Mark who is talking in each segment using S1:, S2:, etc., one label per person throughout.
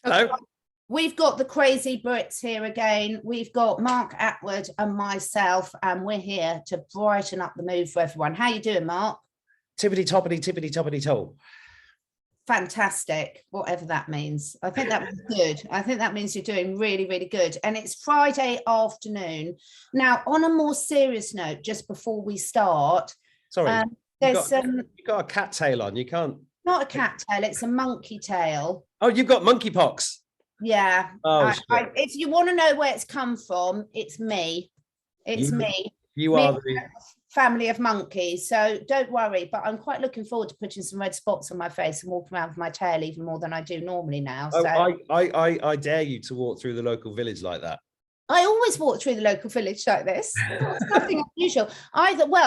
S1: Hello.
S2: We've got the crazy Brits here again. We've got Mark Attwood and myself, and we're here to brighten up the mood for everyone. How you doing, Mark?
S1: Tippity toppity toe.
S2: Fantastic, whatever that means. I think that was good. I think that means you're doing really, really good. And it's Friday afternoon. Now, on a more serious note, just before we start,
S1: Sorry,
S2: there's
S1: you've got a cat tail on. You can't.
S2: Not a cat tail, it's a monkey tail.
S1: Oh, you've got monkeypox.
S2: Yeah.
S1: Oh,
S2: if you want to know where it's come from, it's me. It's me.
S1: You are the
S2: family of monkeys, so don't worry, but I'm quite looking forward to putting some red spots on my face and walking around with my tail even more than I do normally now. So
S1: I dare you to walk through the local village like that.
S2: I always walk through the local village like this. It's nothing unusual.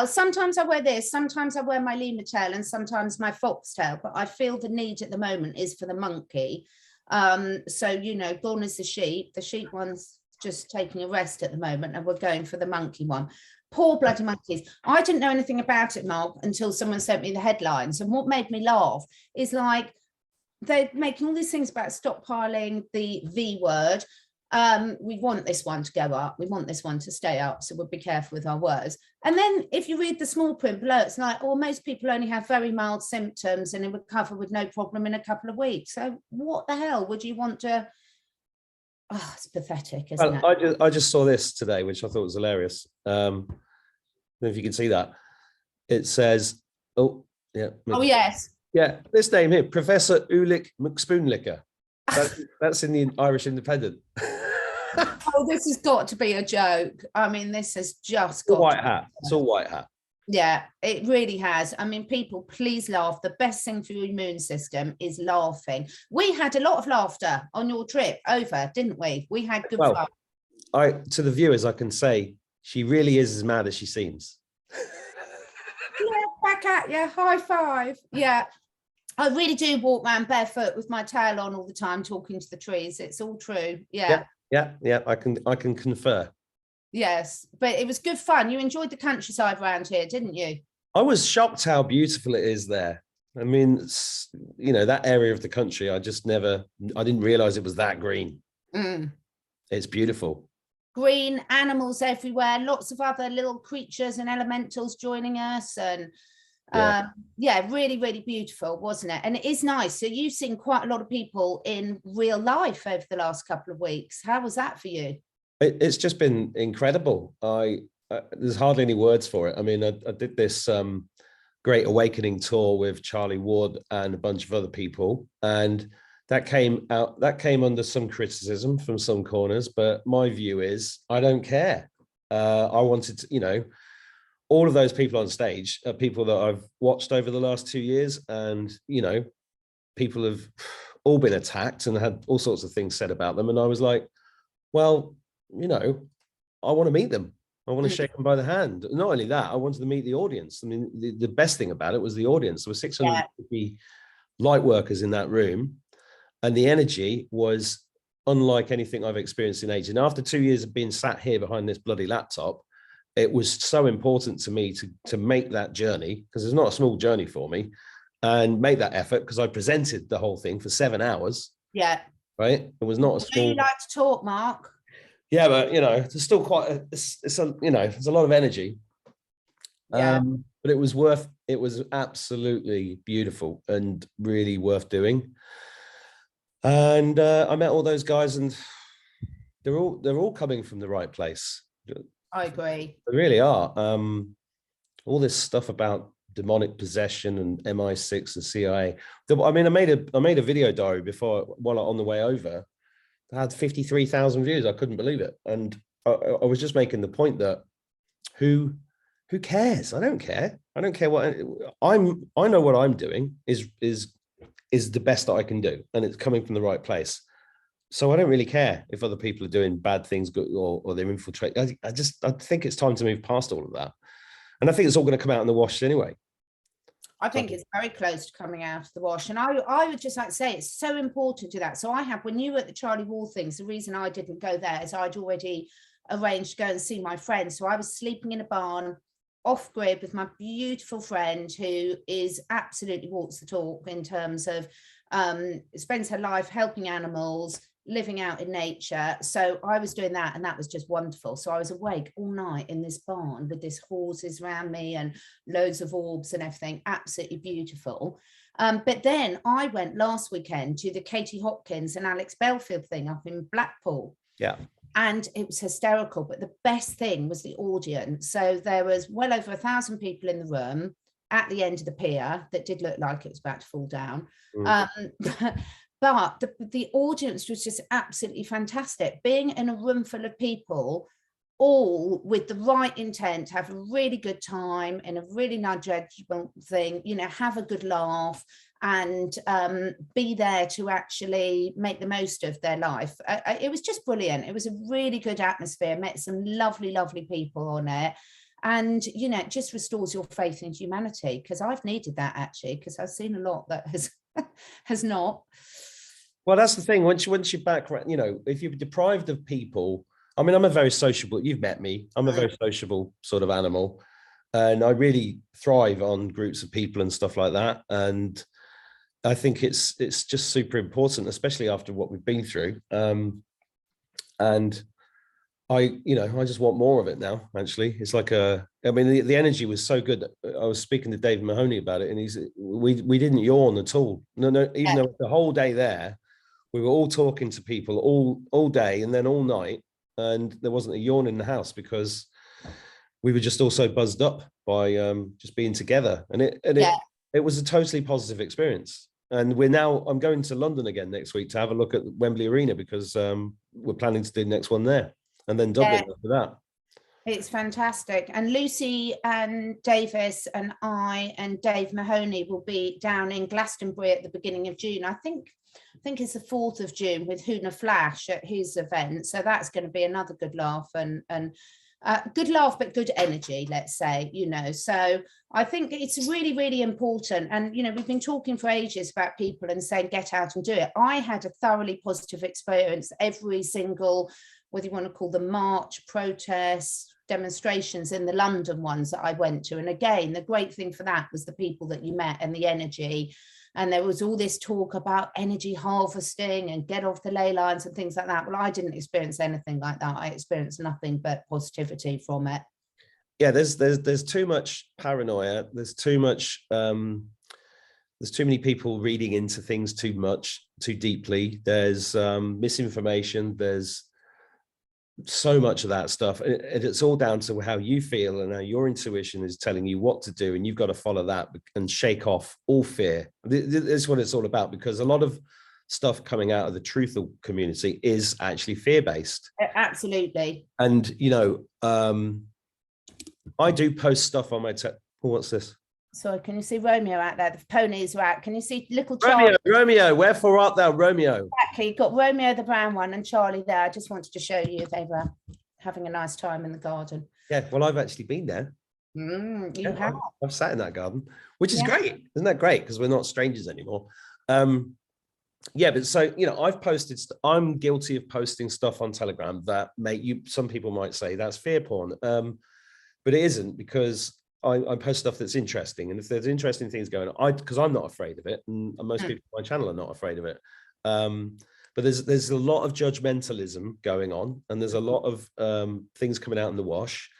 S2: Sometimes I wear this, sometimes I wear my lemur tail and sometimes my fox tail, but I feel the need at the moment is for the monkey. So, you know, gone is the sheep. The sheep one's just taking a rest at the moment and we're going for the monkey one. Poor bloody monkeys. I didn't know anything about it, Mark, until someone sent me the headlines. And what made me laugh is like they're making all these things about stockpiling the V word. We want this one to go up. We want this one to stay up. So we'll be careful with our words. And then if you read the small print below, it's like, oh, most people only have very mild symptoms and recover with no problem in a couple of weeks. So what the hell would you want to... Oh, it's pathetic, isn't it?
S1: I just saw this today, which I thought was hilarious. I don't know if you can see that. It says, oh, yeah.
S2: Oh, yes.
S1: Yeah, this name here, Professor Ulick McSpoonlicker. That's in the Irish Independent.
S2: Oh, this has got to be a joke. I mean, this has just got
S1: white hat. It's all white hat.
S2: Yeah, it really has. I mean, people, please laugh. The best thing for your immune system is laughing. We had a lot of laughter on your trip over, didn't we? We had good fun.
S1: To the viewers, I can say she really is as mad as she seems.
S2: Yeah, back at you. High five. Yeah. I really do walk around barefoot with my tail on all the time, talking to the trees. It's all true. Yeah.
S1: I can confer.
S2: Yes, but it was good fun. You enjoyed the countryside around here, didn't you?
S1: I was shocked how beautiful it is there. I mean, you know, that area of the country, I didn't realize it was that green. It's beautiful.
S2: Green, animals everywhere, lots of other little creatures and elementals joining us. And yeah, really, really beautiful, wasn't it? And it is nice. So you've seen quite a lot of people in real life over the last couple of weeks. How was that for you?
S1: It's just been incredible. There's hardly any words for it. I mean, I did this Great Awakening tour with Charlie Ward and a bunch of other people, and that came under some criticism from some corners. But my view is, I don't care. I wanted to, you know, all of those people on stage are people that I've watched over the last 2 years, and you know, people have all been attacked and had all sorts of things said about them, and I was like, well, you know, I want to meet them. I want to shake them by the hand. Not only that, I wanted to meet the audience. I mean, the best thing about it was the audience. There were 650 light workers in that room, and the energy was unlike anything I've experienced in ages. And after 2 years of being sat here behind this bloody laptop, it was so important to me to make that journey, because it's not a small journey for me, and make that effort, because I presented the whole thing for 7 hours.
S2: Yeah.
S1: Right. It was not a small...
S2: You like to talk, Mark.
S1: Yeah, but you know, there's still quite you know, there's a lot of energy.
S2: Yeah.
S1: But it was absolutely beautiful and really worth doing. And I met all those guys, and they're all coming from the right place.
S2: I agree.
S1: They really are. All this stuff about demonic possession and MI6 and CIA. I mean, I made a video diary while on the way over. I had 53,000 views. I couldn't believe it. And I was just making the point that who cares? I don't care. I don't care what I know what I'm doing is the best that I can do, and it's coming from the right place. So I don't really care if other people are doing bad things or they're infiltrating. I think it's time to move past all of that. And I think it's all going to come out in the wash anyway.
S2: I think it's very close to coming out of the wash. And I would just like to say it's so important to that. So when you were at the Charlie Wall things, the reason I didn't go there is I'd already arranged to go and see my friends. So I was sleeping in a barn off grid with my beautiful friend who is absolutely walks the talk in terms of spends her life helping animals, living out in nature. So I was doing that, and that was just wonderful. So I was awake all night in this barn with these horses around me and loads of orbs and everything, absolutely beautiful. But then I went last weekend to the Katie Hopkins and Alex Belfield thing up in Blackpool.
S1: Yeah.
S2: And it was hysterical, but the best thing was the audience. So there was well over 1,000 people in the room at the end of the pier that did look like it was about to fall down. But the audience was just absolutely fantastic. Being in a room full of people, all with the right intent, have a really good time in a really non-judgmental thing, you know, have a good laugh and be there to actually make the most of their life. It was just brilliant. It was a really good atmosphere. Met some lovely, lovely people on it. And, you know, it just restores your faith in humanity, because I've needed that actually, because I've seen a lot that has not.
S1: Well, that's the thing. Once you're back, you know, if you're deprived of people, I mean, I'm a very sociable, you've met me, I'm a very sociable sort of animal, and I really thrive on groups of people and stuff like that. And I think it's just super important, especially after what we've been through. And I just want more of it now, actually. It's like I mean, the energy was so good. I was speaking to David Mahoney about it, and we didn't yawn at all. No, even though the whole day there, we were all talking to people all day and then all night, and there wasn't a yawn in the house because we were just all so buzzed up by just being together. And it was a totally positive experience. And I'm going to London again next week to have a look at Wembley Arena, because we're planning to do the next one there, and then Dublin after that.
S2: It's fantastic. And Lucy and Davis and I and Dave Mahoney will be down in Glastonbury at the beginning of June. I think it's the 4th of June with Huna Flash at his event. So that's going to be another good laugh and good laugh, but good energy, let's say, you know. So I think it's really, really important. And, you know, we've been talking for ages about people and saying, get out and do it. I had a thoroughly positive experience every single, whether you want to call them march, protests, demonstrations, in the London ones that I went to. And again, the great thing for that was the people that you met and the energy. And there was all this talk about energy harvesting and get off the ley lines and things like that. Well, I didn't experience anything like that. I experienced nothing but positivity from it.
S1: Yeah, there's too much paranoia. There's too many people reading into things too much, too deeply. There's misinformation. There's so much of that stuff, and it's all down to how you feel and how your intuition is telling you what to do, and you've got to follow that and shake off all fear. This is what it's all about, because a lot of stuff coming out of the truthful community is actually fear-based.
S2: Absolutely.
S1: And you know, I do post stuff on my what's this?
S2: Sorry, can you see Romeo out there? The ponies are out. Can you see little Charlie?
S1: Romeo, wherefore art thou, Romeo?
S2: Exactly. You've got Romeo the brown one and Charlie there. I just wanted to show you they were having a nice time in the garden.
S1: Yeah, well, I've actually been there.
S2: You have.
S1: I've sat in that garden, which is great. Isn't that great? Because we're not strangers anymore. Yeah, but so, you know, I'm guilty of posting stuff on Telegram that some people might say that's fear porn. But it isn't, because I post stuff that's interesting, and if there's interesting things going on, because I'm not afraid of it, and most people on my channel are not afraid of it. But there's a lot of judgmentalism going on, and there's a lot of things coming out in the wash,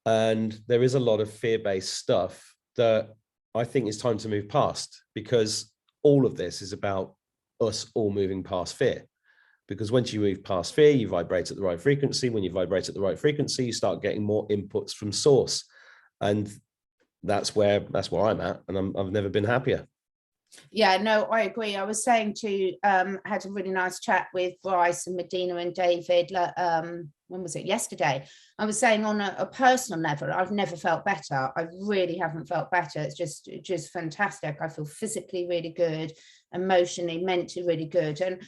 S1: and there is a lot of fear-based stuff that I think it's time to move past, because all of this is about us all moving past fear. Because once you move past fear, you vibrate at the right frequency. When you vibrate at the right frequency, you start getting more inputs from source. And that's where I'm at, and I've never been happier.
S2: Yeah, no, I agree. I was saying had a really nice chat with Bryce and Medina and David. When was it? Yesterday. I was saying on a personal level, I've never felt better. I really haven't felt better. It's just fantastic. I feel physically really good, emotionally, mentally really good, and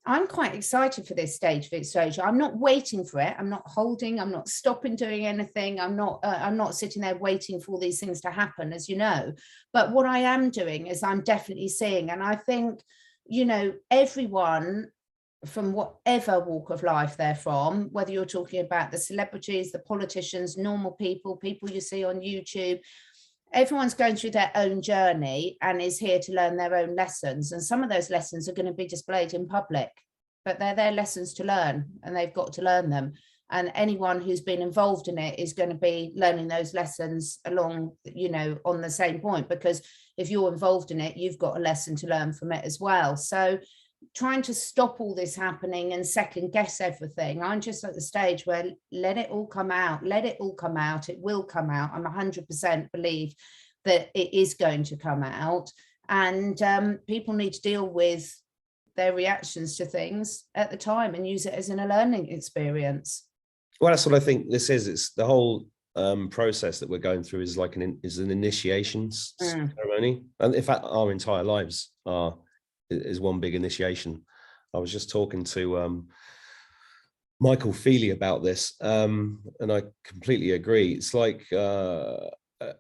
S2: I'm quite excited for this stage of exposure. I'm not waiting for it. I'm not holding. I'm not stopping doing anything. I'm not sitting there waiting for all these things to happen, as you know. But what I am doing is I'm definitely seeing, and I think, you know, everyone from whatever walk of life they're from, whether you're talking about the celebrities, the politicians, normal people, people you see on YouTube. Everyone's going through their own journey and is here to learn their own lessons. And some of those lessons are going to be displayed in public, but they're their lessons to learn, and they've got to learn them. And anyone who's been involved in it is going to be learning those lessons along, you know, on the same point, because if you're involved in it, you've got a lesson to learn from it as well. So trying to stop all this happening and second guess everything, I'm just at the stage where let it all come out, let it all come out. It will come out. I'm 100% believe that it is going to come out, and people need to deal with their reactions to things at the time and use it as a learning experience.
S1: Well, that's what I think this is. It's the whole process that we're going through is like an initiation ceremony, and in fact our entire lives is one big initiation. I was just talking to Michael Feely about this, and I completely agree. It's like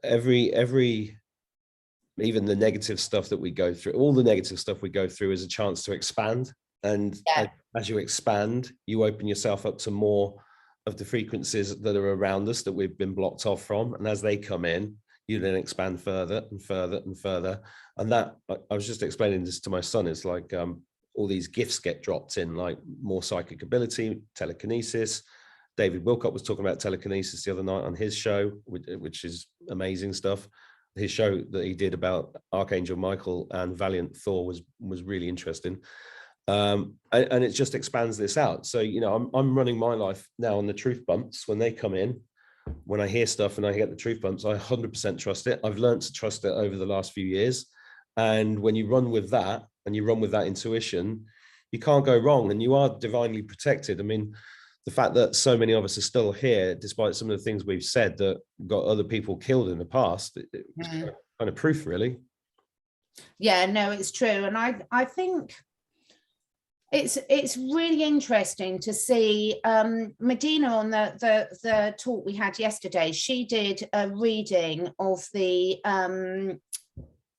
S1: every even the negative stuff that we go through, all the negative stuff we go through is a chance to expand, and as you expand, you open yourself up to more of the frequencies that are around us that we've been blocked off from, and as they come in, you then expand further and further and further. And that, I was just explaining this to my son, it's like all these gifts get dropped in, like more psychic ability, telekinesis. David Wilcott was talking about telekinesis the other night on his show, which is amazing stuff. His show that he did about Archangel Michael and Valiant Thor was really interesting. And it just expands this out. So, you know, I'm running my life now on the truth bumps. When they come in, when I hear stuff and I get the truth bumps, I 100% trust it. I've learned to trust it over the last few years. And when you run with that and you run with that intuition, you can't go wrong, and you are divinely protected. I mean, the fact that so many of us are still here, despite some of the things we've said that got other people killed in the past, it's kind of proof, really.
S2: Yeah, no, it's true. And I think it's really interesting to see Medina on the talk we had yesterday. She did a reading of the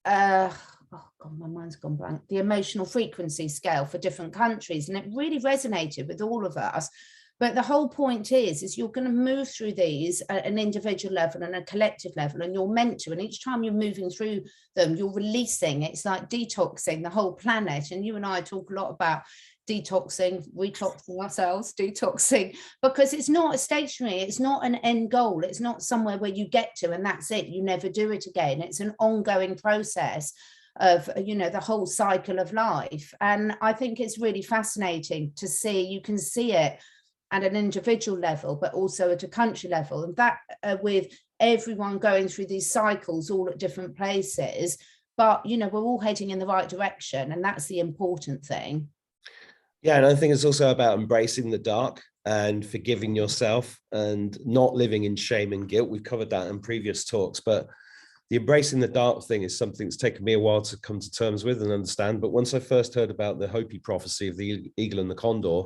S2: oh God, my mind's gone blank, the emotional frequency scale for different countries, and it really resonated with all of us. But the whole point is you're going to move through these at an individual level and a collective level, and you're meant to. And each time you're moving through them, you're releasing. It's like detoxing the whole planet. And you and I talk a lot about detoxing, retoxing ourselves, detoxing, because it's not a stationary, it's not an end goal. It's not somewhere where you get to and that's it. You never do it again. It's an ongoing process of, you know, the whole cycle of life. And I think it's really fascinating to see. You can see it at an individual level, but also at a country level, and that with everyone going through these cycles all at different places, but you know, we're all heading in the right direction, and that's the important thing.
S1: Yeah, and I think it's also about embracing the dark and forgiving yourself and not living in shame and guilt. We've covered that in previous talks, but the embracing the dark thing is something that's taken me a while to come to terms with and understand. But once I first heard about the Hopi prophecy of the eagle and the condor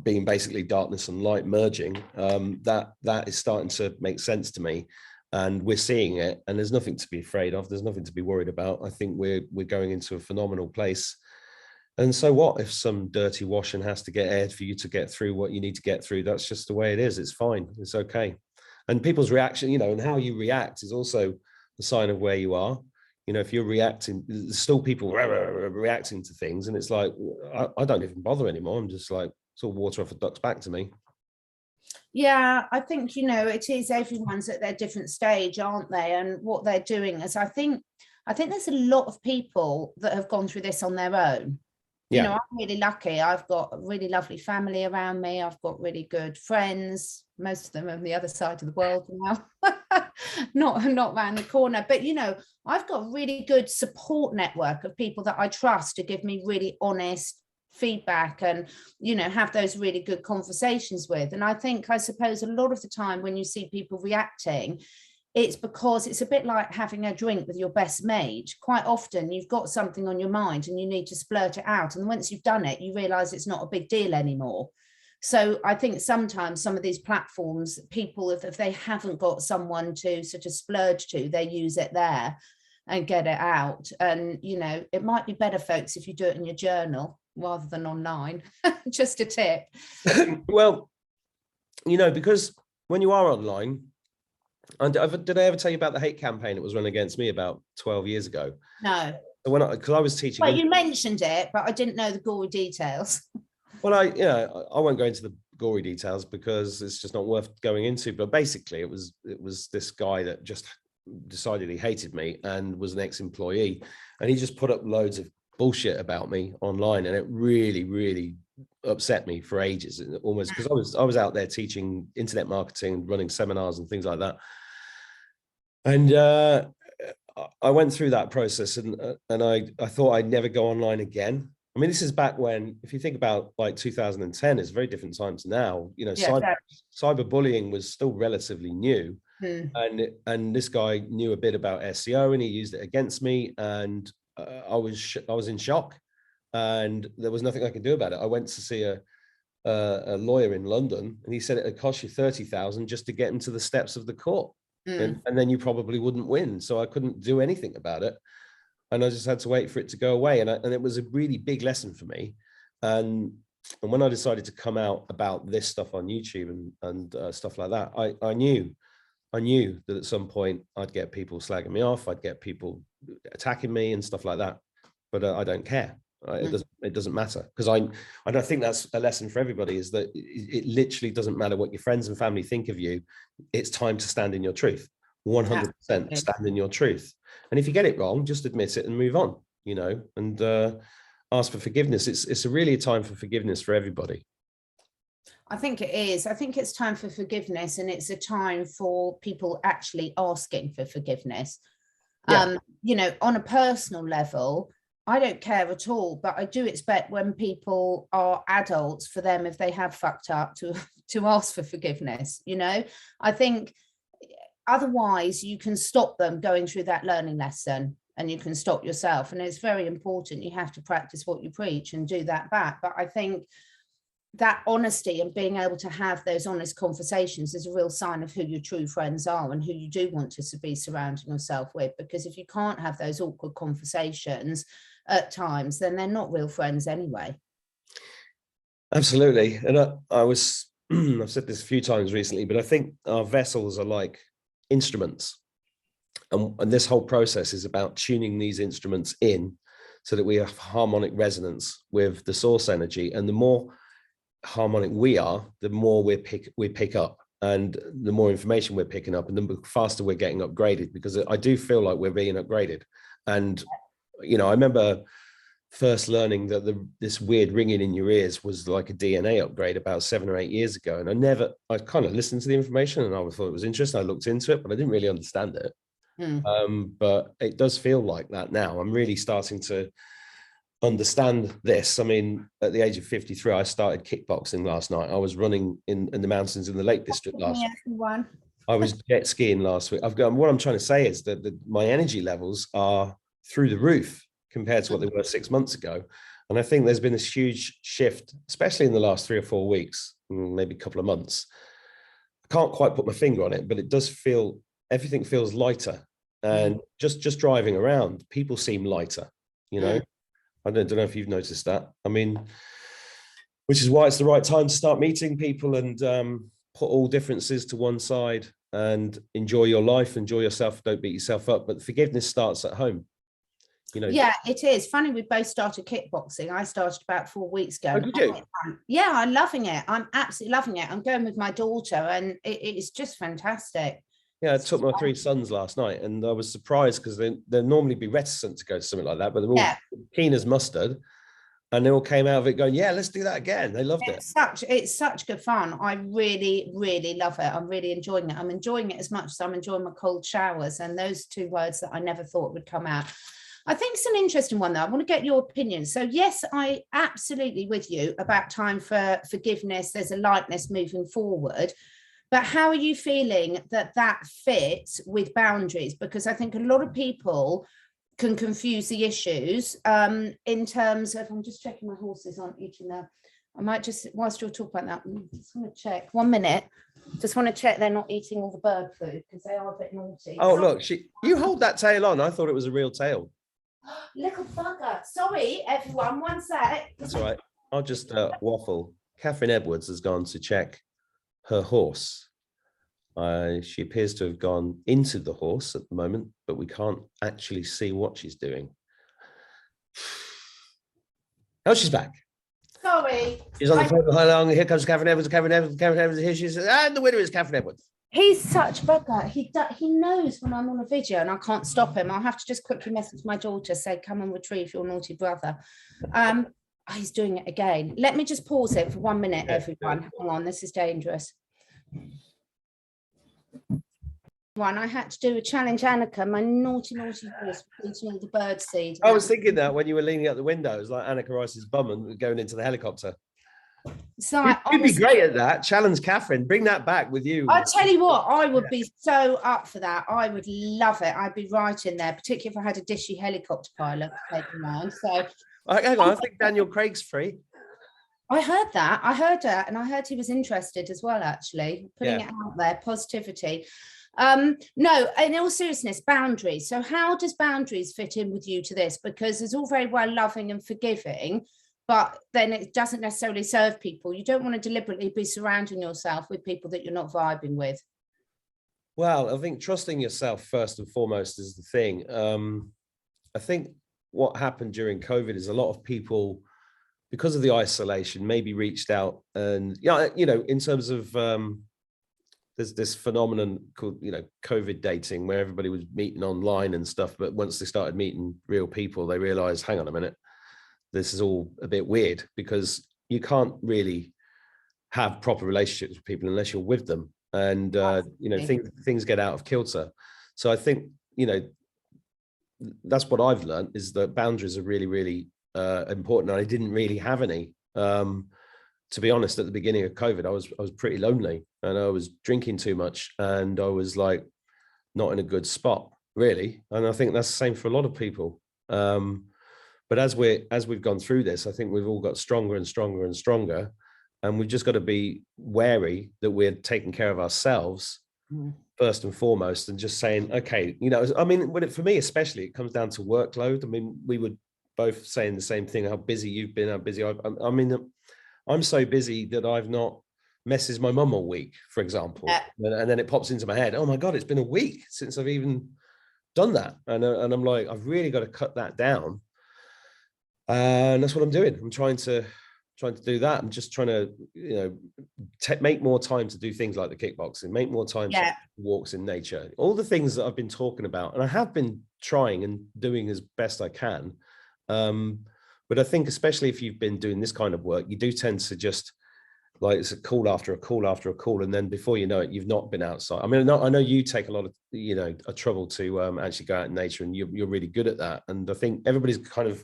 S1: being basically darkness and light merging, that is starting to make sense to me, and we're seeing it, and there's nothing to be afraid of. There's nothing to be worried about. I think we're going into a phenomenal place. And so what if some dirty washing has to get aired for you to get through what you need to get through? That's just the way it is. It's fine. It's okay. And people's reaction, you know, and how you react is also a sign of where you are. You know, if you're reacting, there's still people reacting to things, and it's like, I don't even bother anymore. I'm just like, it's all water off a duck's back to me.
S2: Yeah, I think, you know, it is, everyone's at their different stage, aren't they? And what they're doing is, I think there's a lot of people that have gone through this on their own. You know, I'm really lucky. I've got a really lovely family around me. I've got really good friends. Most of them are on the other side of the world now, not around the corner. But, you know, I've got a really good support network of people that I trust to give me really honest feedback and, you know, have those really good conversations with. And I suppose a lot of the time when you see people reacting, it's because it's a bit like having a drink with your best mate. Quite often you've got something on your mind and you need to splurt it out. And once you've done it, you realize it's not a big deal anymore. So I think sometimes some of these platforms, people, if they haven't got someone to sort of splurge to, they use it there and get it out. And, you know, it might be better, folks, if you do it in your journal. rather than online. Just a tip.
S1: Well, because when you are online, and did I ever tell you about the hate campaign that was run against me about 12 years ago?
S2: No.
S1: Because I was teaching.
S2: Well, you mentioned it, but I didn't know the gory details.
S1: Well, I won't go into the gory details because it's just not worth going into. But basically, it was this guy that just decided he hated me and was an ex-employee, and he just put up loads of bullshit about me online, and it really, really upset me for ages, almost, because I was out there teaching internet marketing, running seminars and things like that, and I went through that process, and I thought I'd never go online again. I mean, this is back when, if you think about like 2010, it's very different times now. Cyberbullying was still relatively new, and this guy knew a bit about SEO, and he used it against me, and I was in shock, and there was nothing I could do about it. I went to see a lawyer in London, and he said it'd cost you 30,000 just to get him to the steps of the court, and then you probably wouldn't win. So I couldn't do anything about it, and I just had to wait for it to go away. And it was a really big lesson for me. And when I decided to come out about this stuff on YouTube and stuff like that, I knew that at some point I'd get people slagging me off, I'd get people attacking me and stuff like that. But I don't care. It doesn't matter, because I think that's a lesson for everybody, is that it literally doesn't matter what your friends and family think of you. It's time to stand in your truth. 100% stand in your truth. And if you get it wrong, just admit it and move on, and ask for forgiveness. It's really a time for forgiveness for everybody.
S2: I think it is. I think it's time for forgiveness, and it's a time for people actually asking for forgiveness. Yeah. On a personal level, I don't care at all, but I do expect when people are adults, for them, if they have fucked up, to ask for forgiveness. I think otherwise you can stop them going through that learning lesson, and you can stop yourself. And it's very important. You have to practice what you preach and do that back. But I think that honesty and being able to have those honest conversations is a real sign of who your true friends are and who you do want to be surrounding yourself with. Because if you can't have those awkward conversations at times, then they're not real friends anyway.
S1: Absolutely. And I've said this a few times recently, but I think our vessels are like instruments. And this whole process is about tuning these instruments in so that we have harmonic resonance with the source energy. And the more harmonic we are, the more we pick up, and the more information we're picking up, and the faster we're getting upgraded, because I do feel like we're being upgraded. And I remember first learning that this weird ringing in your ears was like a DNA upgrade about 7 or 8 years ago, and I kind of listened to the information and I thought it was interesting. I looked into it, but I didn't really understand it. But it does feel like that now. I'm really starting to understand this. I mean, at the age of 53, I started kickboxing last night. I was running in the mountains in the Lake District last week. I was jet skiing last week. What I'm trying to say is that my energy levels are through the roof compared to what they were 6 months ago. And I think there's been this huge shift, especially in the last 3 or 4 weeks, maybe a couple of months. I can't quite put my finger on it, but it does feel, everything feels lighter. And just driving around, people seem lighter, I don't know if you've noticed that. I mean, which is why it's the right time to start meeting people and put all differences to one side and enjoy your life, enjoy yourself, don't beat yourself up. But forgiveness starts at home.
S2: Yeah, it is funny. We both started kickboxing. I started about 4 weeks ago.
S1: Oh, did you?
S2: Yeah, I'm loving it. I'm absolutely loving it. I'm going with my daughter, and it's just fantastic.
S1: Yeah, I took my 3 sons last night, and I was surprised because they'll normally be reticent to go to something like that, but they're all keen as mustard, and they all came out of it going, "Yeah, let's do that again." They loved it.
S2: It's such good fun. I really, really love it. I'm really enjoying it. I'm enjoying it as much as I'm enjoying my cold showers, and those 2 words that I never thought would come out. I think it's an interesting one, though. I want to get your opinion. So, yes, I absolutely with you about time for forgiveness. There's a lightness moving forward. But how are you feeling that fits with boundaries? Because I think a lot of people can confuse the issues in terms of, I'm just checking my horses aren't eating there. I might just, whilst you're talking about that, I just want to check. 1 minute. Just want to check they're not eating all the bird food because they are a bit naughty.
S1: Oh, look, you hold that tail on. I thought it was a real tail.
S2: Little bugger. Sorry, everyone. One sec.
S1: That's all right. I'll just waffle. Catherine Edwards has gone to check her horse. She appears to have gone into the horse at the moment, but we can't actually see what she's doing. Oh, she's back.
S2: Sorry.
S1: She's on the phone. How long? Here comes Catherine Edwards. Catherine Edwards. Here she says, and the winner is Catherine Edwards.
S2: He's such a bugger. He knows when I'm on a video and I can't stop him. I'll have to just quickly message my daughter, say, come and retrieve your naughty brother. He's doing it again. Let me just pause it for 1 minute, everyone. Hang on, this is dangerous. I had to do a challenge Annika, my naughty horse, for eating all the bird seed.
S1: I was thinking that when you were leaning out the window, it was like Annika Rice's bum and going into the helicopter.
S2: So
S1: you'd be great at that. Challenge Catherine. Bring that back with you.
S2: I tell you what, I would be so up for that. I would love it. I'd be right in there, particularly if I had a dishy helicopter pilot taking mine. So
S1: hang on, I think Daniel Craig's free.
S2: I heard that. And I heard he was interested as well, actually. Putting it out there, positivity. No, in all seriousness, boundaries. So how does boundaries fit in with you to this? Because it's all very well loving and forgiving, but then it doesn't necessarily serve people. You don't want to deliberately be surrounding yourself with people that you're not vibing with.
S1: Well, I think trusting yourself first and foremost is the thing. I think what happened during COVID is a lot of people, because of the isolation, maybe reached out and, in terms of, there's this phenomenon called, COVID dating, where everybody was meeting online and stuff. But once they started meeting real people, they realized, hang on a minute, this is all a bit weird, because you can't really have proper relationships with people unless you're with them. And, things get out of kilter. So I think, that's what I've learned, is that boundaries are really, really important. And I didn't really have any. To be honest, at the beginning of COVID, I was pretty lonely, and I was drinking too much, and I was like not in a good spot, really. And I think that's the same for a lot of people. But as we've gone through this, I think we've all got stronger and stronger and stronger, and we've just got to be wary that we're taking care of ourselves first and foremost, and just saying, okay, for me especially, it comes down to workload. I mean, we were both saying the same thing: how busy you've been, how busy I'm so busy that I've not messaged my mum all week, for example. And then it pops into my head, oh my God, it's been a week since I've even done that. And I'm like, I've really got to cut that down. And that's what I'm doing. I'm trying to do that. I'm just trying to, make more time to do things like the kickboxing, make more time to walks in nature, all the things that I've been talking about. And I have been trying and doing as best I can. But I think, especially if you've been doing this kind of work, you do tend to just, like, it's a call after a call after a call, and then before you know it, you've not been outside. I mean, I know you take a lot of, a trouble to actually go out in nature, and you're really good at that. And I think everybody's kind of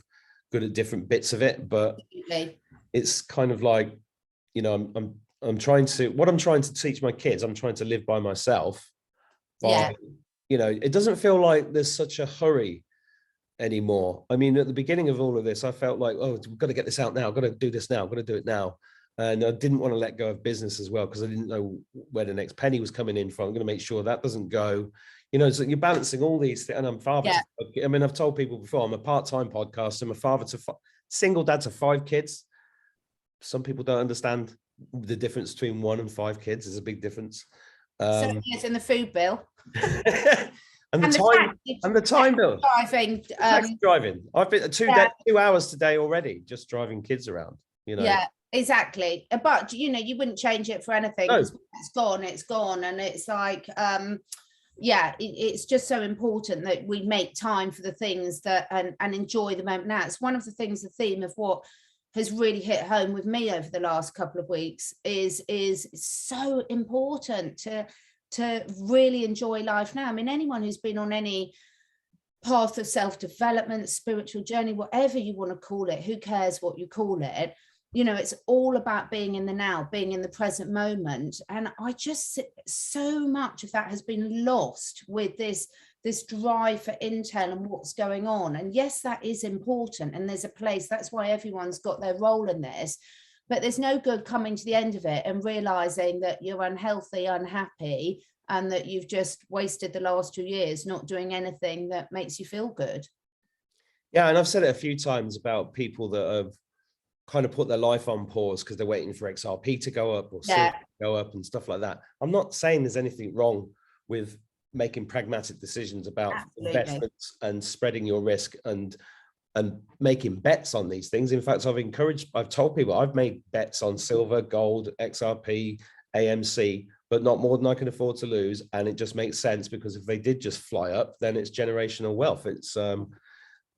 S1: good at different bits of it, but it's kind of like, I'm trying to teach my kids. I'm trying to live by myself. It doesn't feel like there's such a hurry anymore. I mean, at the beginning of all of this, I felt like, oh, we've got to get this out now. I've got to do this now. I've got to do it now. And I didn't want to let go of business as well, because I didn't know where the next penny was coming in from. I'm going to make sure that doesn't go, so you're balancing all these things. And I'm father. I mean, I've told people before, I'm a part-time podcaster. I'm a father to single dad to 5 kids. Some people don't understand the difference between 1 and 5 kids. There's a big difference.
S2: Certainly is in the food bill.
S1: And the time bill. Driving. I've been 2 hours today already, just driving kids around.
S2: Yeah, exactly. But you wouldn't change it for anything. No. It's gone, and it's like, it's just so important that we make time for the things that and enjoy the moment now. It's one of the things, the theme of what has really hit home with me over the last couple of weeks is so important to really enjoy life now. I mean, anyone who's been on any path of self-development, spiritual journey, whatever you want to call it, who cares what you call it, it's all about being in the now, being in the present moment. And I just, so much of that has been lost with this drive for intel and what's going on. And yes, that is important, and there's a place, that's why everyone's got their role in this. But there's no good coming to the end of it and realizing that you're unhealthy, unhappy, and that you've just wasted the last 2 years not doing anything that makes you feel good.
S1: Yeah, and I've said it a few times about people that have kind of put their life on pause because they're waiting for XRP to go up or silver to go up and stuff like that. I'm not saying there's anything wrong with making pragmatic decisions about investments and spreading your risk and making bets on these things. In fact, I've told people I've made bets on silver, gold, XRP, AMC, but not more than I can afford to lose. And it just makes sense because if they did just fly up, then it's generational wealth. It's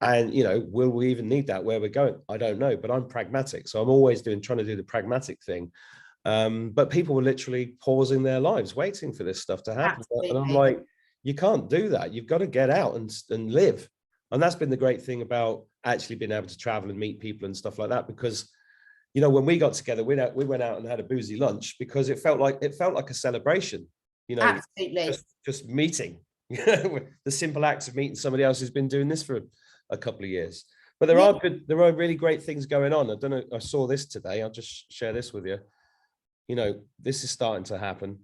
S1: and will we even need that where we're going? I don't know, but I'm pragmatic. So I'm always trying to do the pragmatic thing. But people were literally pausing their lives, waiting for this stuff to happen. Absolutely. And I'm like, you can't do that. You've got to get out and live. And that's been the great thing about actually being able to travel and meet people and stuff like that. Because, when we got together, we went out and had a boozy lunch because it felt like a celebration,
S2: Absolutely.
S1: just meeting, the simple acts of meeting somebody else who's been doing this for a couple of years. But there are really great things going on. I don't know, I saw this today. I'll just share this with you. This is starting to happen.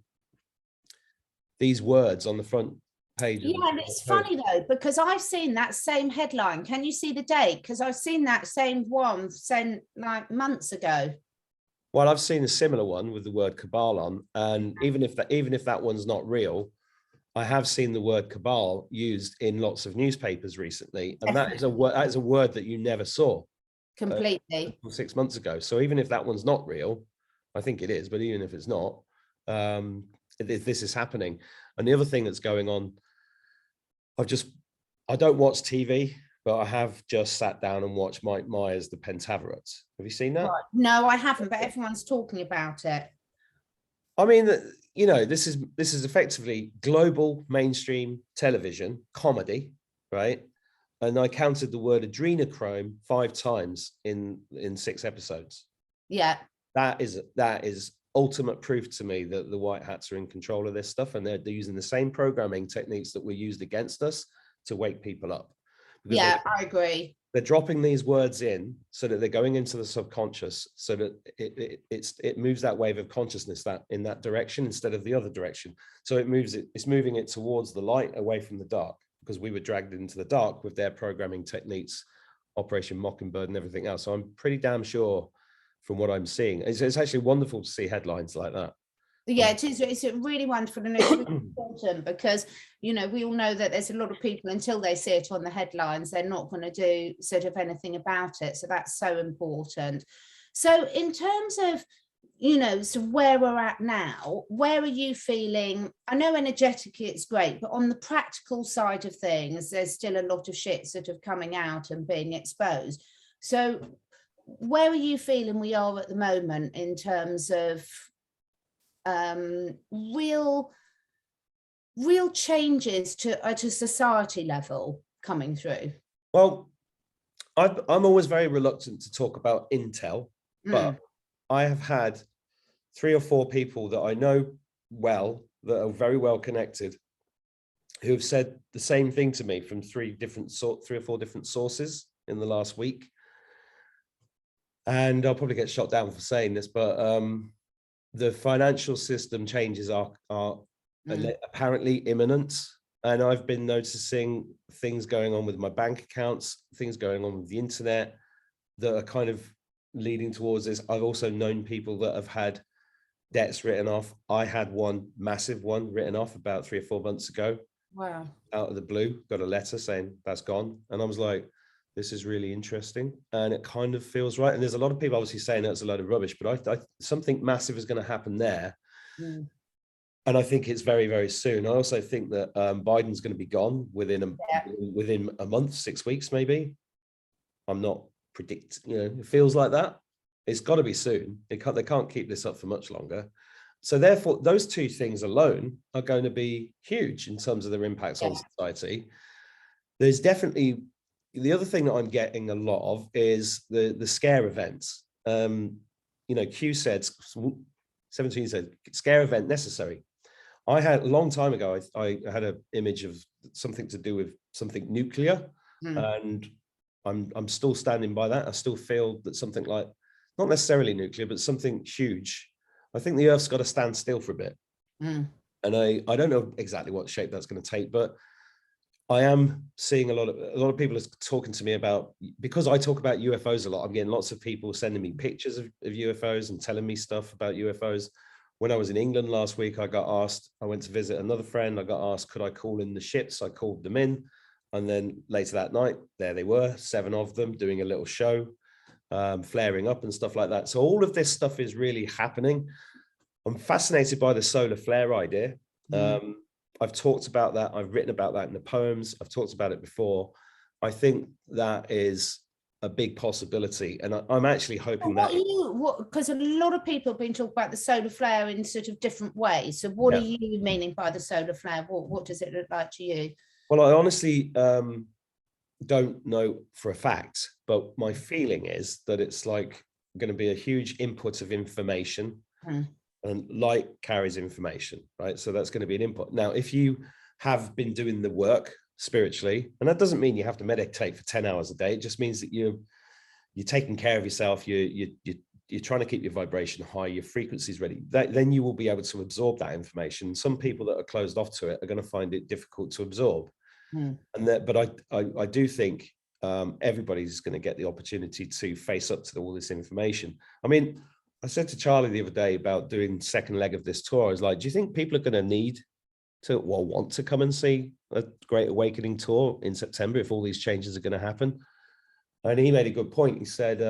S1: These words on the front page.
S2: Yeah, and it's funny though, because I've seen that same headline. Can you see the date? Because I've seen that same one sent like months ago.
S1: Well, I've seen a similar one with the word cabal on, and even if that one's not real, I have seen the word cabal used in lots of newspapers recently, and that is a word that you never saw
S2: completely
S1: 6 months ago. So even if that one's not real, I think it is, but even if it's not, this is happening. And the other thing that's going on, I don't watch TV, but I have just sat down and watched Mike Myers' The Pentaveret. Have you seen that?
S2: Right. No, I haven't, but everyone's talking about it.
S1: I mean, this is effectively global mainstream television comedy, right? And I counted the word adrenochrome 5 times in 6 episodes.
S2: Yeah.
S1: That is ultimate proof to me that the white hats are in control of this stuff, and they're using the same programming techniques that were used against us to wake people up.
S2: Yeah, I agree.
S1: They're dropping these words in so that they're going into the subconscious, so that it moves that wave of consciousness in that direction instead of the other direction. So it's moving it towards the light, away from the dark, because we were dragged into the dark with their programming techniques, Operation Mockingbird and everything else. So I'm pretty damn sure from what I'm seeing, it's actually wonderful to see headlines like that.
S2: Yeah, it is. It's really wonderful, and it's really important because we all know that there's a lot of people, until they see it on the headlines, they're not going to do sort of anything about it. So that's so important. So in terms of so where we're at now, where are you feeling? I know energetically it's great, but on the practical side of things, there's still a lot of shit sort of coming out and being exposed. So where are you feeling we are at the moment in terms of real changes to society level coming through?
S1: Well, I'm always very reluctant to talk about intel, but I have had 3 or 4 people that I know well, that are very well connected, who have said the same thing to me from 3 or 4 different sources in the last week. And I'll probably get shot down for saying this, but the financial system changes are apparently imminent. And I've been noticing things going on with my bank accounts, things going on with the internet that are kind of leading towards this. I've also known people that have had debts written off. I had one massive one written off about 3 or 4 months ago.
S2: Wow.
S1: Out of the blue, got a letter saying that's gone. And I was like, this is really interesting. And it kind of feels right. And there's a lot of people obviously saying that's a load of rubbish, but I something massive is going to happen there. And I think it's very, very soon. I also think that Biden's going to be gone within a month, 6 weeks, maybe. I'm not predicting, it feels like that. It's got to be soon. They can't keep this up for much longer. So therefore, those 2 things alone are going to be huge in terms of their impacts on society. There's definitely, the other thing that I'm getting a lot of is the scare events. Q said, 17 said, scare event necessary. I had a long time ago, I had an image of something to do with something nuclear, and I'm still standing by that. I still feel that something like, not necessarily nuclear, but something huge. I think the Earth's got to stand still for a bit. And I don't know exactly what shape that's going to take, but I am seeing a lot of people are talking to me about, because I talk about UFOs a lot. I'm getting lots of people sending me pictures of UFOs and telling me stuff about UFOs. When I was in England last week, I went to visit another friend. I got asked, could I call in the ships? I called them in. And then later that night, there they were, 7 of them doing a little show, flaring up and stuff like that. So all of this stuff is really happening. I'm fascinated by the solar flare idea. I've talked about that. I've written about that in the poems. I've talked about it before. I think that is a big possibility. And I'm actually hoping
S2: because a lot of people have been talking about the solar flare in sort of different ways. So what are you meaning by the solar flare? What does it look like to you?
S1: Well, I honestly don't know for a fact, but my feeling is that it's like going to be a huge input of information. And light carries information, right? So that's going to be an input. Now, if you have been doing the work spiritually, and that doesn't mean you have to meditate for 10 hours a day. It just means that you're taking care of yourself. You're trying to keep your vibration high, your frequency's ready. Then you will be able to absorb that information. Some people that are closed off to it are going to find it difficult to absorb. But I do think everybody's going to get the opportunity to face up to all this information. I mean, I said to Charlie the other day about doing second leg of this tour. I was like, do you think people are going to need to, want to come and see a Great Awakening tour in September if all these changes are going to happen? And he made a good point. He said,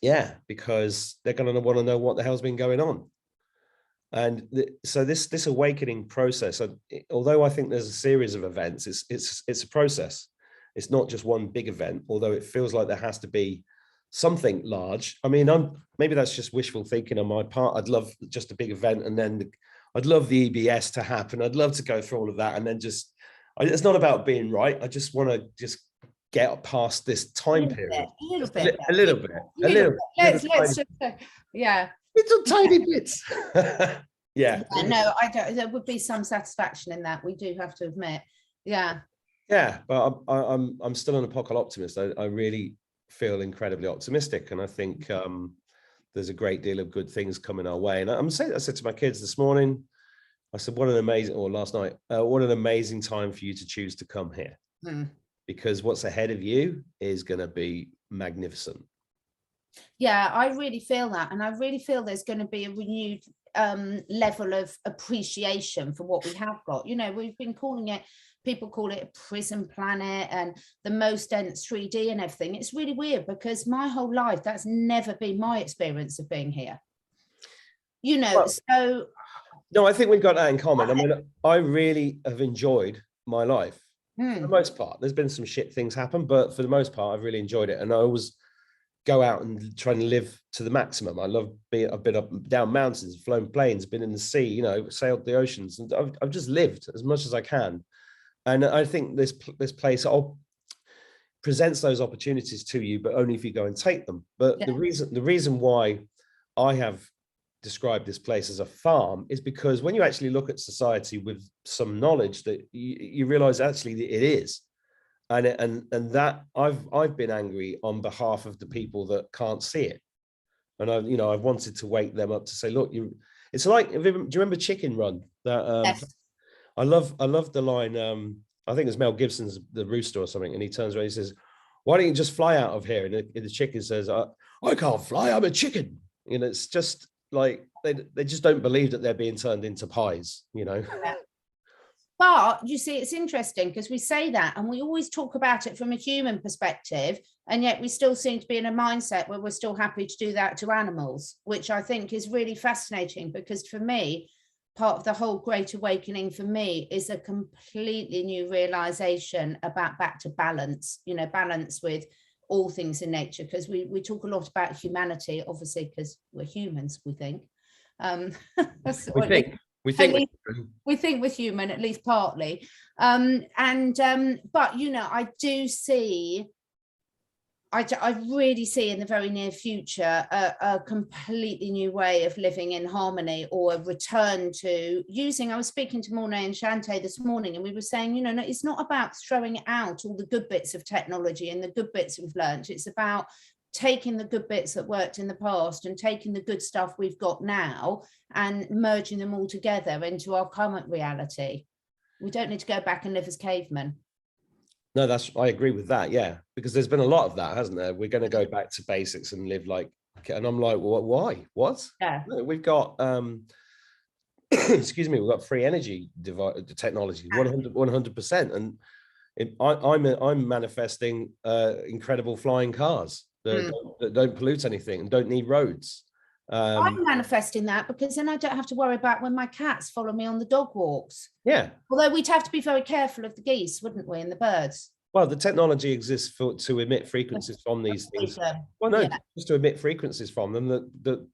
S1: yeah, because they're going to want to know what the hell's been going on. And so this awakening process, although I think there's a series of events, it's a process. It's not just one big event, although it feels like there has to be something large. I mean, maybe that's just wishful thinking on my part. I'd love just a big event, and then I'd love the EBS to happen. I'd love to go through all of that, and then it's not about being right. I just want to just get past this time period. A little bit.
S2: Let's just yeah.
S1: Little tiny bits. Yeah.
S2: No, I don't. There would be some satisfaction in that. We do have to admit. Yeah.
S1: Yeah, but I'm still an apocalyptic optimist. I really feel incredibly optimistic, and I think there's a great deal of good things coming our way. And I said to my kids this morning, I said, last night, what an amazing time for you to choose to come here, because what's ahead of you is going to be magnificent.
S2: Yeah, I really feel that, and I really feel there's going to be a renewed level of appreciation for what we have got. You know, we've been calling it, people call it a prison planet and the most dense 3D and everything. It's really weird because my whole life, that's never been my experience of being here. You know, well, so.
S1: No, I think we've got that in common. I mean, I really have enjoyed my life for the most part. There's been some shit things happen, but for the most part, I've really enjoyed it. And I always go out and try and live to the maximum. I've been up and down mountains, flown planes, been in the sea, you know, sailed the oceans, and I've just lived as much as I can. And I think this place presents those opportunities to you, but only if you go and take them. But the reason why I have described this place as a farm is because when you actually look at society with some knowledge, that you realize actually that it is. And that I've been angry on behalf of the people that can't see it, and I've wanted to wake them up to say, look, it's like, do you remember Chicken Run? That
S2: yes.
S1: I love the line. I think it's Mel Gibson's The Rooster or something, and he turns around and he says, "Why don't you just fly out of here?" And the chicken says, "I can't fly. I'm a chicken." You know, it's just like they just don't believe that they're being turned into pies. You know.
S2: Yeah. But you see, it's interesting because we say that and we always talk about it from a human perspective, and yet we still seem to be in a mindset where we're still happy to do that to animals, which I think is really fascinating, because for me, part of the whole Great Awakening for me is a completely new realization about back to balance, you know, balance with all things in nature, because we talk a lot about humanity, obviously, because we're humans, we think. We think we're human, at least partly. But, you know, I do see, I really see in the very near future a completely new way of living in harmony, or a return to using, I was speaking to Mornay and Shante this morning, and we were saying, you know, no, it's not about throwing out all the good bits of technology and the good bits we've learned. It's about taking the good bits that worked in the past and taking the good stuff we've got now and merging them all together into our current reality. We don't need to go back and live as cavemen.
S1: No, I agree with that. Yeah, because there's been a lot of that, hasn't there? We're going to go back to basics and live like, and I'm like, well, why? What?
S2: Yeah.
S1: No, we've got, excuse me, we've got free energy technology, 100%. And I'm manifesting incredible flying cars that don't pollute anything and don't need roads.
S2: I'm manifesting that because then I don't have to worry about when my cats follow me on the dog walks.
S1: Yeah.
S2: Although we'd have to be very careful of the geese, wouldn't we, and the birds?
S1: Well, the technology exists to emit frequencies from these things. Well, no, just to emit frequencies from them that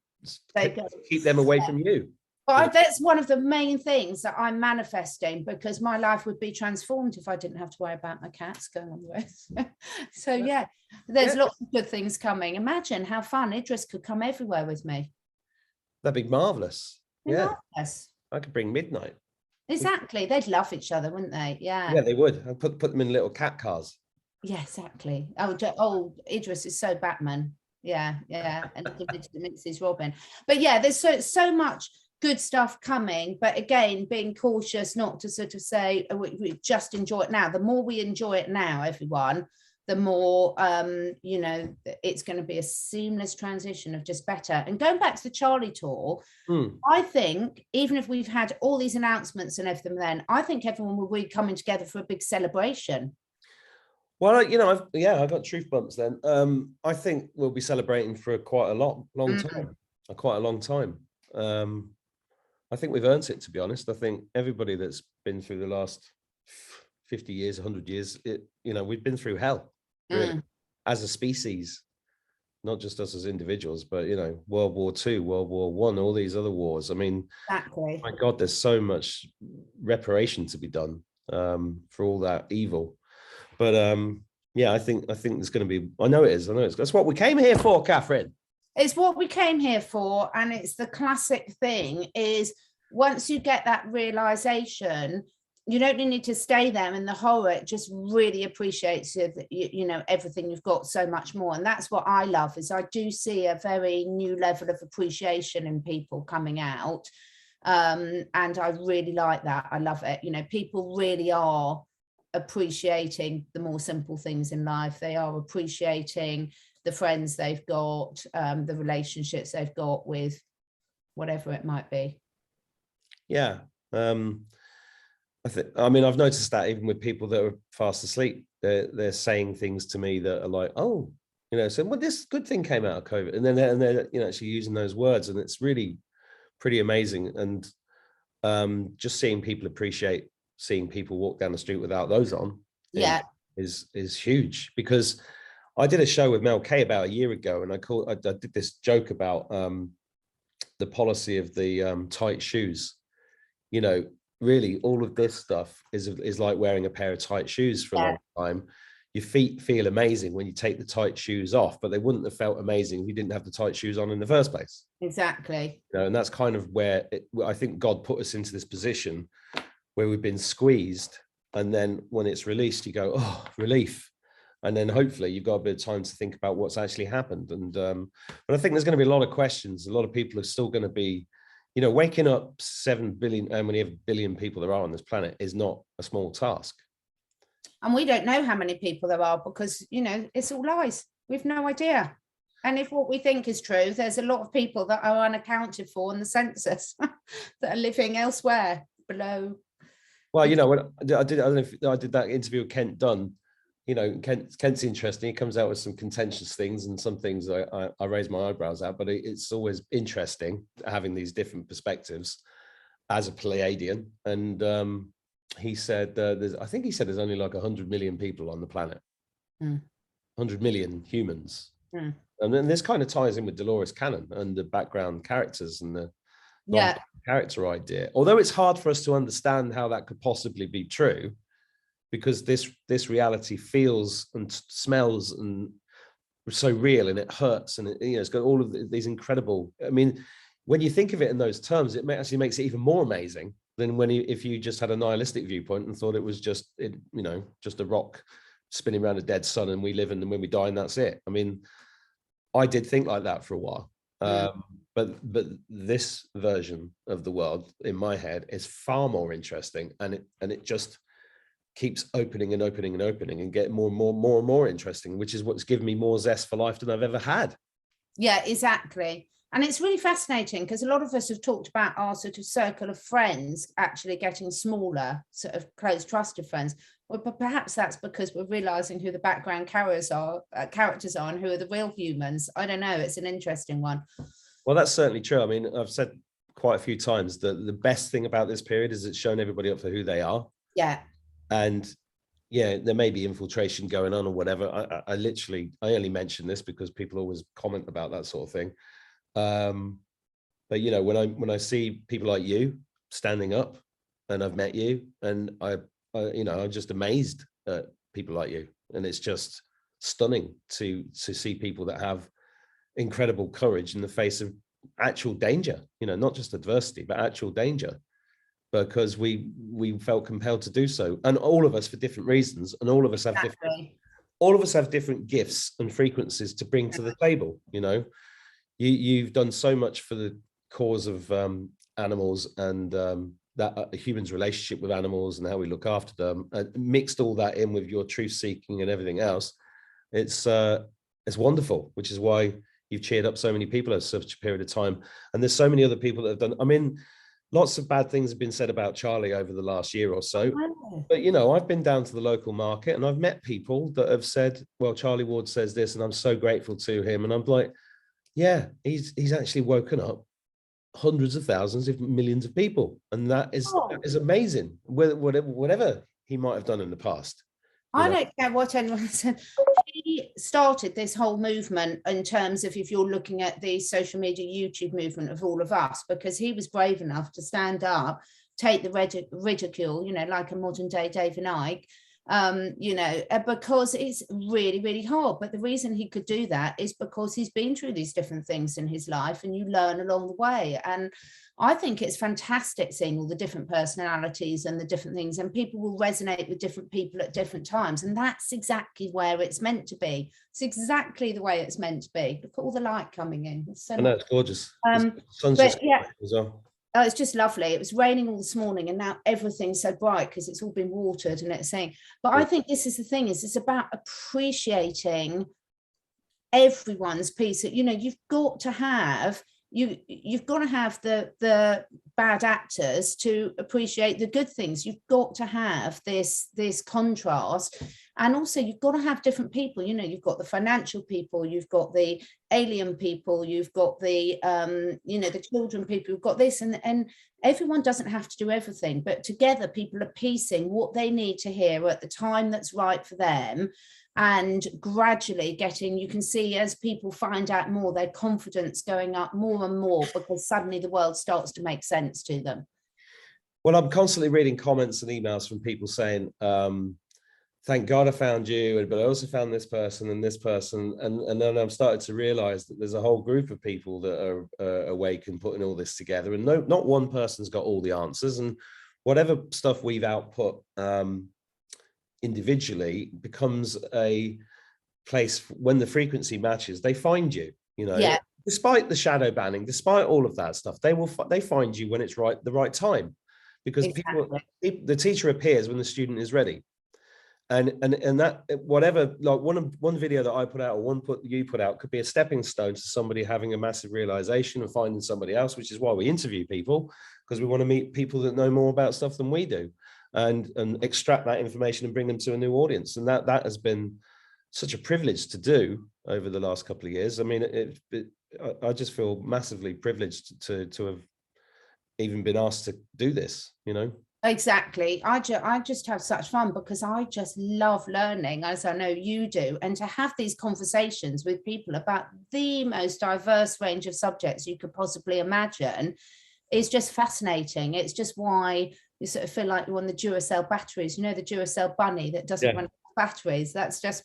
S1: keep them away from you.
S2: But that's one of the main things that I'm manifesting, because my life would be transformed if I didn't have to worry about my cats going on the road. So yeah, there's lots of good things coming. Imagine how fun Idris could come everywhere with me.
S1: That'd be marvelous. Yeah,
S2: marvelous.
S1: I could bring Midnight.
S2: Exactly, they'd love each other, wouldn't they? Yeah.
S1: Yeah, they would. I'd put them in little cat cars.
S2: Yeah, exactly. Oh, Idris is so Batman. Yeah, and Mrs. Robin. But yeah, there's so much good stuff coming, but again, being cautious not to sort of say, oh, we just enjoy it now. The more we enjoy it now, everyone, the more it's going to be a seamless transition of just better. And going back to the Charlie tour, I think even if we've had all these announcements and everything, then I think everyone will be coming together for a big celebration.
S1: Well, I got truth bumps then. I think we'll be celebrating for quite a long time, quite a long time. I think we've earned it, to be honest. I think everybody that's been through the last 50 years, 100 years, we've been through hell, really, as a species, not just us as individuals, but, World War II, World War I, all these other wars. I mean,
S2: exactly.
S1: My God, there's so much reparation to be done for all that evil. But I think there's going to be, I know it is. That's what we came here for, Catherine.
S2: It's what we came here for. And it's the classic thing is, once you get that realization, you don't need to stay there in the horror. It just really appreciates everything you've got so much more. And that's what I love, is I do see a very new level of appreciation in people coming out. And I really like that. I love it. People really are appreciating the more simple things in life. They are appreciating the friends they've got, the relationships they've got with whatever it might be. Yeah.
S1: I've noticed that even with people that are fast asleep, they're saying things to me that are like, oh, so well, this good thing came out of COVID, and then they're actually using those words, and it's really pretty amazing. And just seeing people appreciate seeing people walk down the street without those on, is huge. Because I did a show with Mel K about a year ago, and I did this joke about the policy of the tight shoes. Really, all of this stuff is like wearing a pair of tight shoes for a long time. Your feet feel amazing when you take the tight shoes off, but they wouldn't have felt amazing if you didn't have the tight shoes on in the first place.
S2: Exactly.
S1: And that's kind of where I think God put us into this position where we've been squeezed, and then when it's released, you go, oh, relief. And then hopefully you've got a bit of time to think about what's actually happened. And but I think there's going to be a lot of questions. A lot of people are still going to be, waking up 7 billion, how many billion people there are on this planet is not a small task.
S2: And we don't know how many people there are, because, it's all lies. We've no idea. And if what we think is true, there's a lot of people that are unaccounted for in the census that are living elsewhere below.
S1: Well, when I don't know if I did that interview with Kent Dunn. Kent's interesting. He comes out with some contentious things, and some things I raise my eyebrows at, but it's always interesting having these different perspectives as a Pleiadian. And he said, I think he said there's only like 100 million people on the planet, 100 million humans. And then this kind of ties in with Dolores Cannon and the background characters and the character idea. Although it's hard for us to understand how that could possibly be true, because this reality feels and smells and so real, and it hurts, and it's got all of these incredible. I mean, when you think of it in those terms, it actually makes it even more amazing than if you just had a nihilistic viewpoint and thought it was just a rock spinning around a dead sun, and we live and when we die and that's it. I mean, I did think like that for a while, but this version of the world in my head is far more interesting, and it just keeps opening and opening and opening and getting more and more interesting, which is what's given me more zest for life than I've ever had.
S2: Yeah, exactly. And it's really fascinating because a lot of us have talked about our sort of circle of friends actually getting smaller, sort of close, trusted friends. Well, but perhaps that's because we're realizing who the background characters are and who are the real humans. I don't know. It's an interesting one.
S1: Well, that's certainly true. I mean, I've said quite a few times that the best thing about this period is it's shown everybody up for who they are.
S2: Yeah.
S1: And yeah, there may be infiltration going on or whatever. I only mention this because people always comment about that sort of thing. But you know, when I see people like you standing up, and I've met you, and you know, I'm just amazed at people like you, and it's just stunning to see people that have incredible courage in the face of actual danger. You know, not just adversity, but actual danger, because we felt compelled to do so, and all of us for different reasons, and all of us have different gifts and frequencies to bring to the table. You know, you've done so much for the cause of animals and that a human's relationship with animals and how we look after them, and mixed all that in with your truth seeking and everything else. It's wonderful, which is why you've cheered up so many people over such a period of time. And there's so many other people that have done. I mean, lots of bad things have been said about Charlie over the last year or so. But, you know, I've been down to the local market and I've met people that have said, well, Charlie Ward says this, and I'm so grateful to him. And I'm like, yeah, he's actually woken up hundreds of thousands, if millions of people. And that is amazing, whatever he might have done in the past.
S2: I don't care what anyone said. He started this whole movement in terms of, if you're looking at the social media, YouTube movement of all of us, because he was brave enough to stand up, take the ridicule, you know, like a modern day David Icke, you know, because it's really, really hard. But the reason he could do that is because he's been through these different things in his life, and you learn along the way. And I think it's fantastic seeing all the different personalities and the different things, and people will resonate with different people at different times. And that's exactly where it's meant to be. It's exactly the way it's meant to be. Look at all the light coming in. It's so
S1: I know, it's gorgeous.
S2: The sun's just as well. Oh, it's just lovely. It was raining all this morning, and now everything's so bright because it's all been watered and it's saying. But I think this is the thing: is it's about appreciating everyone's piece. You know, you've got to have the bad actors to appreciate the good things. You've got to have this contrast, and also you've got to have different people. You know, you've got the financial people, you've got the alien people, you've got the you know, the children people, you've got this, and everyone doesn't have to do everything, but together people are piecing what they need to hear at the time that's right for them. And gradually getting, you can see as people find out more, their confidence going up more and more, because suddenly the world starts to make sense to them.
S1: Well, I'm constantly reading comments and emails from people saying, thank God I found you, but I also found this person and this person. And then I'm starting to realize that there's a whole group of people that are awake and putting all this together. And no, not one person's got all the answers. And whatever stuff we've output, individually becomes a place when the frequency matches, they find you, you know, despite the shadow banning, despite all of that stuff, they find you when it's the right time, because the teacher appears when the student is ready. And that, whatever, like one video that I put out, or you put out, could be a stepping stone to somebody having a massive realization and finding somebody else, which is why we interview people, because we want to meet people that know more about stuff than we do, and extract that information and bring them to a new audience. And that has been such a privilege to do over the last couple of years. I mean, I just feel massively privileged to have even been asked to do this, you know.
S2: Exactly. I just have such fun, because I just love learning, as I know you do, and to have these conversations with people about the most diverse range of subjects you could possibly imagine is just fascinating. It's just why you sort of feel like you're on the Duracell batteries, you know, the Duracell bunny that doesn't run out of batteries. That's just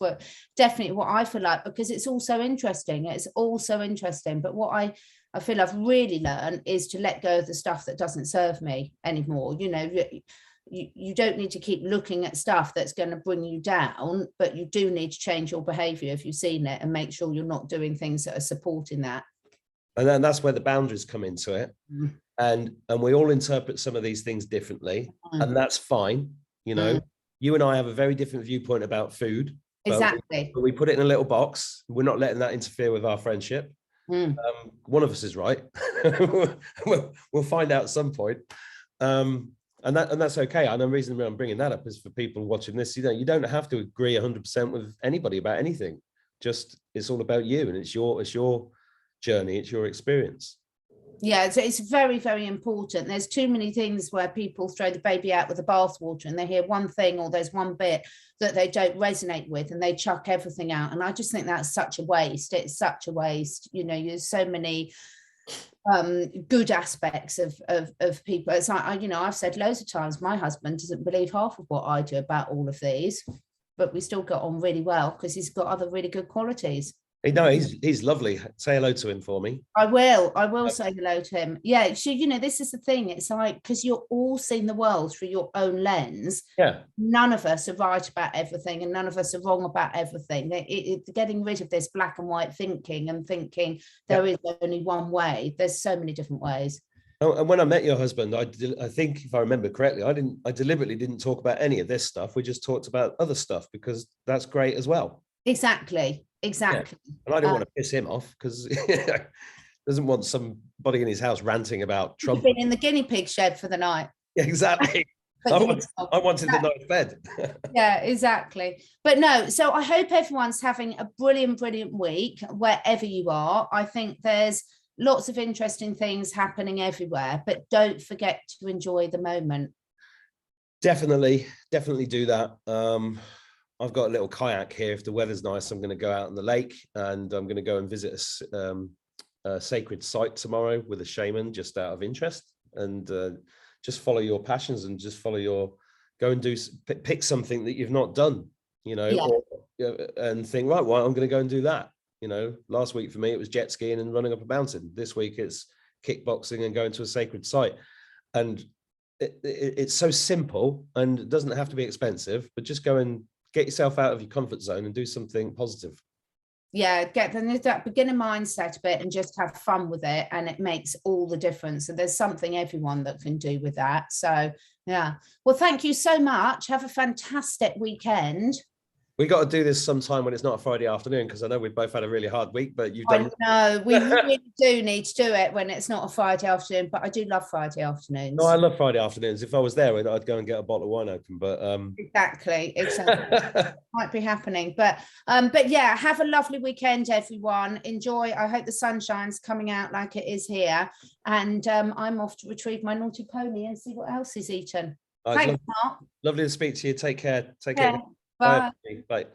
S2: definitely what I feel like, because it's all so interesting. It's all so interesting. But what I feel I've really learned is to let go of the stuff that doesn't serve me anymore. You know, you don't need to keep looking at stuff that's going to bring you down, but you do need to change your behavior if you've seen it, and make sure you're not doing things that are supporting that.
S1: And then that's where the boundaries come into it.
S2: Mm.
S1: And we all interpret some of these things differently, and that's fine. You know, you and I have a very different viewpoint about food.
S2: Exactly.
S1: But we put it in a little box. We're not letting that interfere with our friendship. One of us is right. We'll find out at some point. And that's okay. And the reason I'm bringing that up is for people watching this. You know, you don't have to agree 100% with anybody about anything. Just it's all about you, and it's your journey, it's your experience.
S2: Yeah, it's very, very important. There's too many things where people throw the baby out with the bathwater, and they hear one thing or there's one bit that they don't resonate with, and they chuck everything out. And I just think that's such a waste. It's such a waste. You know, there's so many good aspects of people. It's like, you know, I've said loads of times, my husband doesn't believe half of what I do about all of these, but we still got on really well because he's got other really good qualities.
S1: No, he's lovely. Say hello to him for me.
S2: I will say hello to him. Yeah, so you know, this is the thing. It's like, because you're all seeing the world through your own lens.
S1: Yeah.
S2: None of us are right about everything, and none of us are wrong about everything. It's getting rid of this black and white thinking and thinking there is only one way. There's so many different ways.
S1: Oh, and when I met your husband, I think if I remember correctly, I deliberately didn't talk about any of this stuff. We just talked about other stuff because that's great as well.
S2: Exactly.
S1: Yeah. And I didn't want to piss him off because doesn't want somebody in his house ranting about Trump.
S2: Been in the guinea pig shed for the night.
S1: Yeah, exactly. I wanted the night bed.
S2: Yeah, exactly. But no, so I hope everyone's having a brilliant, brilliant week wherever you are. I think there's lots of interesting things happening everywhere, but don't forget to enjoy the moment.
S1: Definitely do that. I've got a little kayak here. If the weather's nice, I'm going to go out on the lake, and I'm going to go and visit a sacred site tomorrow with a shaman, just out of interest, and just follow your passions and just go and pick something that you've not done, you know, and think, right, well, I'm going to go and do that. You know, last week for me, it was jet skiing and running up a mountain. This week it's kickboxing and going to a sacred site. And it's so simple, and it doesn't have to be expensive, but just go and get yourself out of your comfort zone and do something positive.
S2: Yeah, get that beginner mindset a bit and just have fun with it, and it makes all the difference. And there's something everyone that can do with that. So yeah, well, thank you so much. Have a fantastic weekend. We
S1: got to do this sometime when it's not a Friday afternoon, because I know we've both had a really hard week, but you've done.
S2: I know, we really do need to do it when it's not a Friday afternoon, but I do love Friday afternoons.
S1: No, I love Friday afternoons. If I was there, I'd go and get a bottle of wine open, but
S2: exactly might be happening, but yeah, have a lovely weekend, everyone. Enjoy. I hope the sunshine's coming out like it is here, and I'm off to retrieve my naughty pony and see what else he's eaten. Thanks, Mark.
S1: Lovely to speak to you. Take care. Take care.
S2: Bye.
S1: Bye.